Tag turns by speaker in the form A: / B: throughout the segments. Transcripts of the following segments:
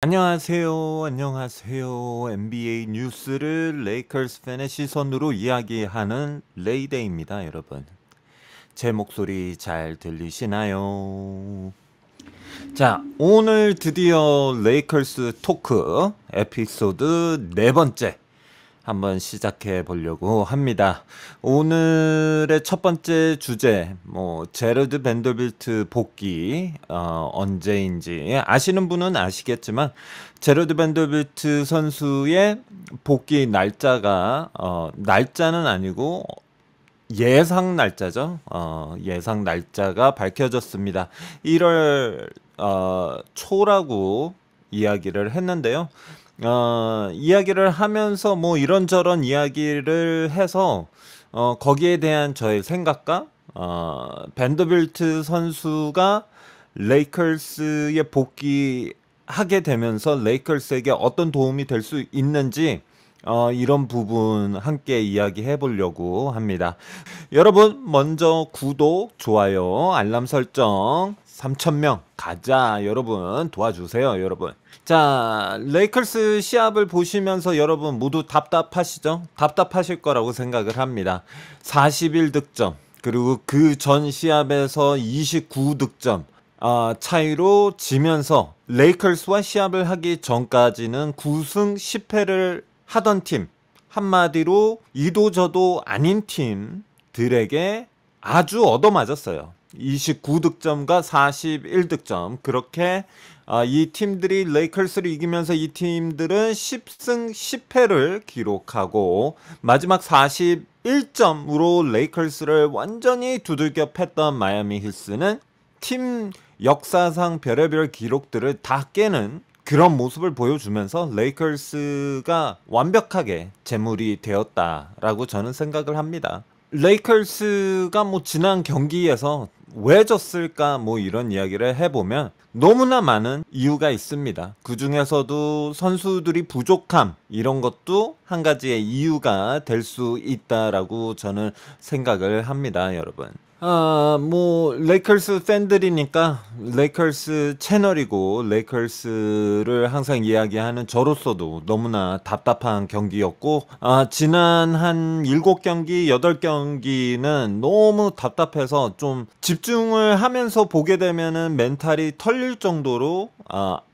A: 안녕하세요. 안녕하세요. NBA 뉴스를 레이커스 팬의 시선으로 이야기하는 레이데이입니다, 여러분. 제 목소리 잘 들리시나요? 자, 오늘 드디어 레이커스 토크 에피소드 네 번째 한번 시작해 보려고 합니다. 오늘의 첫 번째 주제, 제러드 밴더빌트 복귀, 언제인지 아시는 분은 아시겠지만, 제러드 밴더빌트 선수의 복귀 날짜가, 날짜는 아니고, 예상 날짜죠. 예상 날짜가 밝혀졌습니다. 1월, 초라고 이야기를 했는데요. 이야기를 하면서 뭐 이런저런 이야기를 해서 거기에 대한 저의 생각과 밴더빌트 선수가 레이커스에 복귀하게 되면서 레이커스에게 어떤 도움이 될 수 있는지 이런 부분 함께 이야기해 보려고 합니다. 여러분 먼저 구독, 좋아요, 알람 설정 3,000명 가자. 여러분 도와주세요, 여러분. 자, 레이커스 시합을 보시면서 여러분 모두 답답하시죠? 답답하실 거라고 생각을 합니다. 41득점, 그리고 그 전 시합에서 29득점 차이로 지면서 레이커스와 시합을 하기 전까지는 9승 10패를 하던 팀, 한마디로 이도저도 아닌 팀들에게 아주 얻어맞았어요. 29득점과 41득점. 그렇게 이 팀들이 레이커스를 이기면서 이 팀들은 10승 10패를 기록하고 마지막 41점으로 레이커스를 완전히 두들겨 팼던 마이애미 힐스는 팀 역사상 별의별 기록들을 다 깨는 그런 모습을 보여주면서 레이커스가 완벽하게 제물이 되었다라고 저는 생각을 합니다. 레이커스가 뭐 지난 경기에서 왜 졌을까 뭐 이런 이야기를 해보면 너무나 많은 이유가 있습니다. 그 중에서도 선수들이 부족함 이런 것도 한 가지의 이유가 될 수 있다라고 저는 생각을 합니다, 여러분. 뭐 레이커스 팬들이니까 레이커스 채널이고 레이커스를 항상 이야기하는 저로서도 너무나 답답한 경기였고 지난 한 7경기, 8경기는 너무 답답해서 좀 집중을 하면서 보게 되면은 멘탈이 털릴 정도로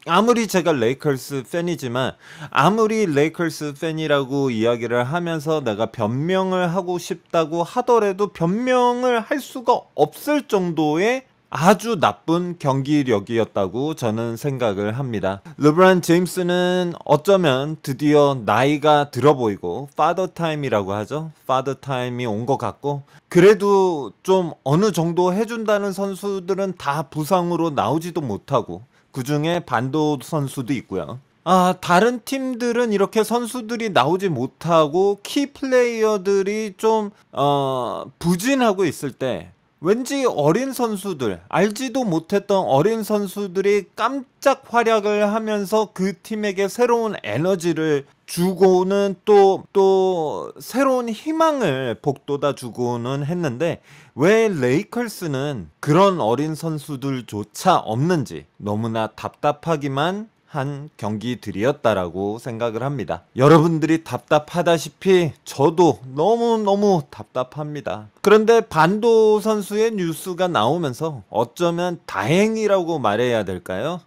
A: 아무리 제가 레이커스 팬이지만 아무리 레이커스 팬이라고 이야기를 하면서 내가 변명을 하고 싶다고 하더라도 변명을 할 수가 없을 정도의 아주 나쁜 경기력이었다고 저는 생각을 합니다. 르브론 제임스는 어쩌면 드디어 나이가 들어 보이고 파더 타임이라고 하죠. 파더 타임이 온 것 같고 그래도 좀 어느 정도 해준다는 선수들은 다 부상으로 나오지도 못하고 그 중에 반도 선수도 있고요. 다른 팀들은 이렇게 선수들이 나오지 못하고 키 플레이어들이 좀 부진하고 있을 때 왠지 어린 선수들, 알지도 못했던 어린 선수들이 깜짝 활약을 하면서 그 팀에게 새로운 에너지를 주고는 또 새로운 희망을 북돋아 주고는 했는데 왜 레이커스는 그런 어린 선수들조차 없는지 너무나 답답하기만 한 경기들이었다라고 생각을 합니다. 여러분들이 답답하다시피 저도 너무너무 답답합니다. 그런데 반도 선수의 뉴스가 나오면서 어쩌면 다행이라고 말해야 될까요?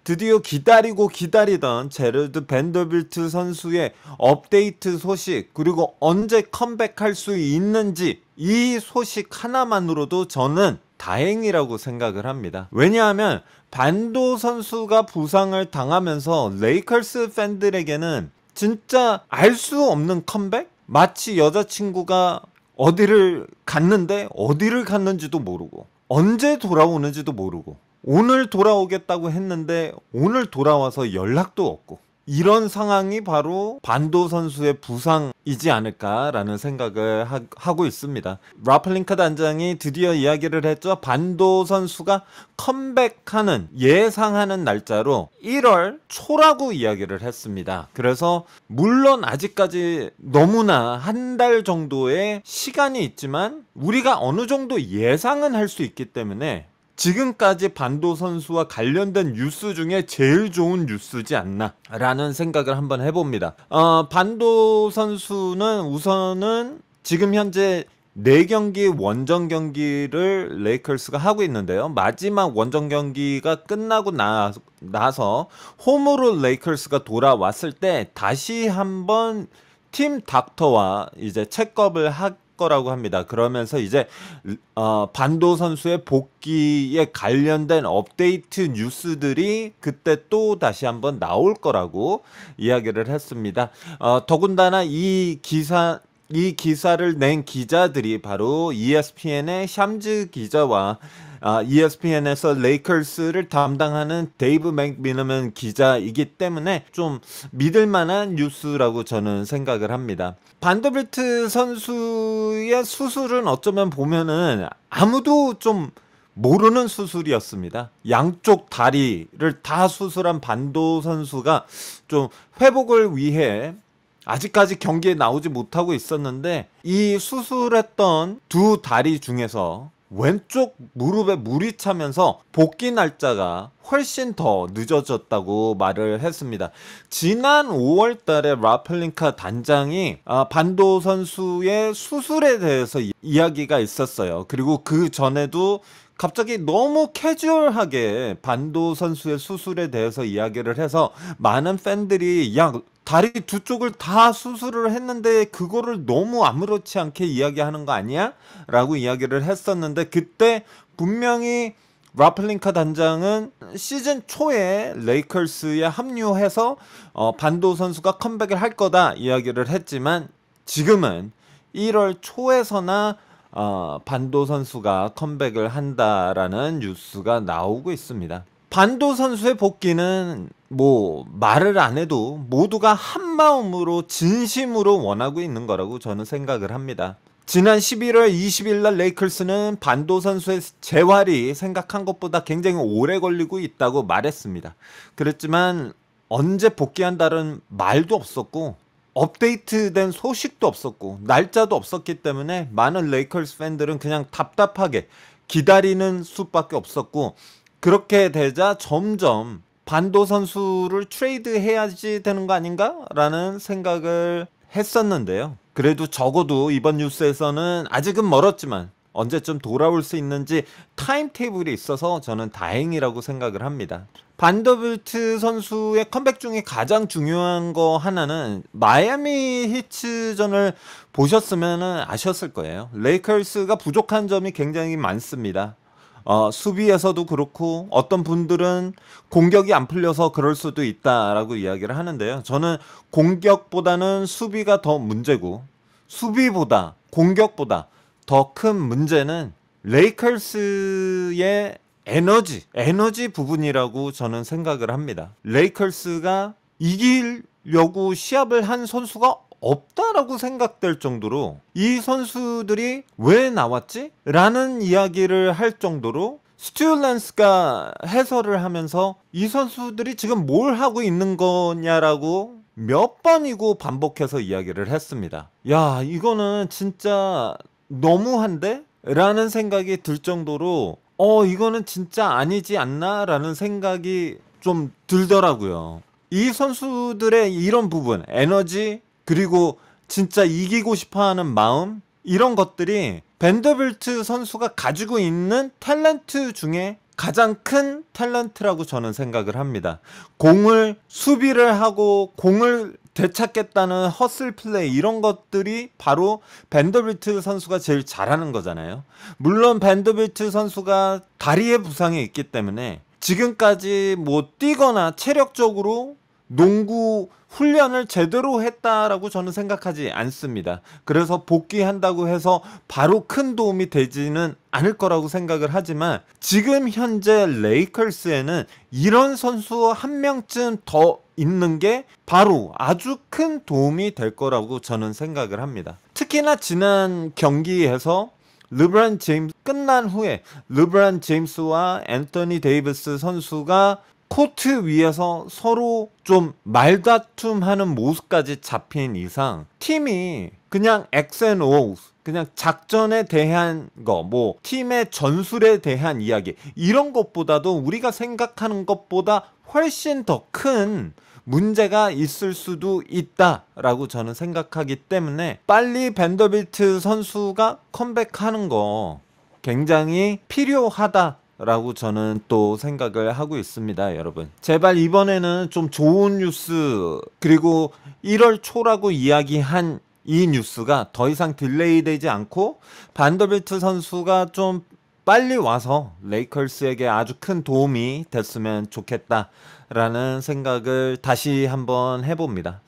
A: 드디어 기다리고 기다리던 제러드 밴더빌트 선수의 업데이트 소식, 그리고 언제 컴백할 수 있는지 이 소식 하나만으로도 저는 다행이라고 생각을 합니다. 왜냐하면 반도 선수가 부상을 당하면서 레이커스 팬들에게는 진짜 알 수 없는 컴백? 마치 여자친구가 어디를 갔는데 어디를 갔는지도 모르고 언제 돌아오는지도 모르고 오늘 돌아오겠다고 했는데 오늘 돌아와서 연락도 없고 이런 상황이 바로 반도 선수의 부상이지 않을까라는 생각을 하고 있습니다. 라플링카 단장이 드디어 이야기를 했죠. 반도 선수가 컴백하는 예상하는 날짜로 1월 초라고 이야기를 했습니다. 그래서 물론 아직까지 너무나 한 달 정도의 시간이 있지만 우리가 어느 정도 예상은 할 수 있기 때문에 지금까지 반도 선수와 관련된 뉴스 중에 제일 좋은 뉴스지 않나 라는 생각을 한번 해봅니다. 반도 선수는 우선은 지금 현재 4경기 원정 경기를 레이커스가 하고 있는데요. 마지막 원정 경기가 끝나고 나서 홈으로 레이커스가 돌아왔을 때 다시 한번 팀 닥터와 이제 체크업을 할 거라고 합니다. 그러면서 이제 반도 선수의 복귀에 관련된 업데이트 뉴스들이 그때 또 다시 한번 나올 거라고 이야기를 했습니다. 더군다나 이 기사를 낸 기자들이 바로 ESPN의 샴즈 기자와 ESPN에서 레이커스를 담당하는 데이브 맥미너먼 기자이기 때문에 좀 믿을만한 뉴스라고 저는 생각을 합니다. 반더빌트 선수의 수술은 어쩌면 보면은 아무도 좀 모르는 수술이었습니다. 양쪽 다리를 다 수술한 반도 선수가 좀 회복을 위해 아직까지 경기에 나오지 못하고 있었는데 이 수술했던 두 다리 중에서 왼쪽 무릎에 물이 차면서 복귀 날짜가 훨씬 더 늦어졌다고 말을 했습니다. 지난 5월 달에 라플링카 단장이 반도 선수의 수술에 대해서 이야기가 있었어요. 그리고 그 전에도 갑자기 너무 캐주얼하게 반도 선수의 수술에 대해서 이야기를 해서 많은 팬들이 야, 다리 두 쪽을 다 수술을 했는데 그거를 너무 아무렇지 않게 이야기하는 거 아니야? 라고 이야기를 했었는데 그때 분명히 라플링카 단장은 시즌 초에 레이커스에 합류해서 반도 선수가 컴백을 할 거다 이야기를 했지만 지금은 1월 초에서나 반도 선수가 컴백을 한다라는 뉴스가 나오고 있습니다. 반도 선수의 복귀는 뭐 말을 안 해도 모두가 한마음으로 진심으로 원하고 있는 거라고 저는 생각을 합니다. 지난 11월 20일 날 레이커스는 반도 선수의 재활이 생각한 것보다 굉장히 오래 걸리고 있다고 말했습니다. 그랬지만 언제 복귀한다는 말도 없었고 업데이트된 소식도 없었고 날짜도 없었기 때문에 많은 레이커스 팬들은 그냥 답답하게 기다리는 수밖에 없었고 그렇게 되자 점점 반도 선수를 트레이드 해야지 되는 거 아닌가? 라는 생각을 했었는데요. 그래도 적어도 이번 뉴스에서는 아직은 멀었지만 언제쯤 돌아올 수 있는지 타임테이블이 있어서 저는 다행이라고 생각을 합니다. 반더빌트 선수의 컴백 중에 가장 중요한 거 하나는 마이애미 히츠전을 보셨으면 아셨을 거예요. 레이커스가 부족한 점이 굉장히 많습니다. 수비에서도 그렇고 어떤 분들은 공격이 안 풀려서 그럴 수도 있다라고 이야기를 하는데요. 저는 공격보다는 수비가 더 문제고 수비보다 공격보다 더 큰 문제는 레이커스의 에너지 부분이라고 저는 생각을 합니다. 레이커스가 이기려고 시합을 한 선수가 없다라고 생각될 정도로 이 선수들이 왜 나왔지? 라는 이야기를 할 정도로 스튜어 랜스가 해설을 하면서 이 선수들이 지금 뭘 하고 있는 거냐라고 몇 번이고 반복해서 이야기를 했습니다. 야, 이거는 진짜 너무한데? 라는 생각이 들 정도로 이거는 진짜 아니지 않나? 라는 생각이 좀 들더라고요. 이 선수들의 이런 부분, 에너지, 그리고 진짜 이기고 싶어하는 마음 이런 것들이 밴더빌트 선수가 가지고 있는 탤런트 중에 가장 큰 탤런트라고 저는 생각을 합니다. 공을 수비를 하고 공을 되찾겠다는 허슬 플레이 이런 것들이 바로 밴더빌트 선수가 제일 잘하는 거잖아요. 물론 밴더빌트 선수가 다리에 부상이 있기 때문에 지금까지 뭐 뛰거나 체력적으로 농구 훈련을 제대로 했다라고 저는 생각하지 않습니다. 그래서 복귀한다고 해서 바로 큰 도움이 되지는 않을 거라고 생각을 하지만 지금 현재 레이커스에는 이런 선수 한 명쯤 더 있는 게 바로 아주 큰 도움이 될 거라고 저는 생각을 합니다. 특히나 지난 경기에서 르브론 제임스 끝난 후에 르브론 제임스와 앤서니 데이비스 선수가 코트 위에서 서로 좀 말다툼하는 모습까지 잡힌 이상 팀이 그냥 X&O, 그냥 작전에 대한 거, 뭐 팀의 전술에 대한 이야기 이런 것보다도 우리가 생각하는 것보다 훨씬 더 큰 문제가 있을 수도 있다라고 저는 생각하기 때문에 빨리 벤더빌트 선수가 컴백하는 거 굉장히 필요하다라고 저는 또 생각을 하고 있습니다, 여러분. 제발 이번에는 좀 좋은 뉴스, 그리고 1월 초라고 이야기한 이 뉴스가 더 이상 딜레이 되지 않고 반더빌트 선수가 좀 빨리 와서 레이커스에게 아주 큰 도움이 됐으면 좋겠다라는 생각을 다시 한번 해봅니다.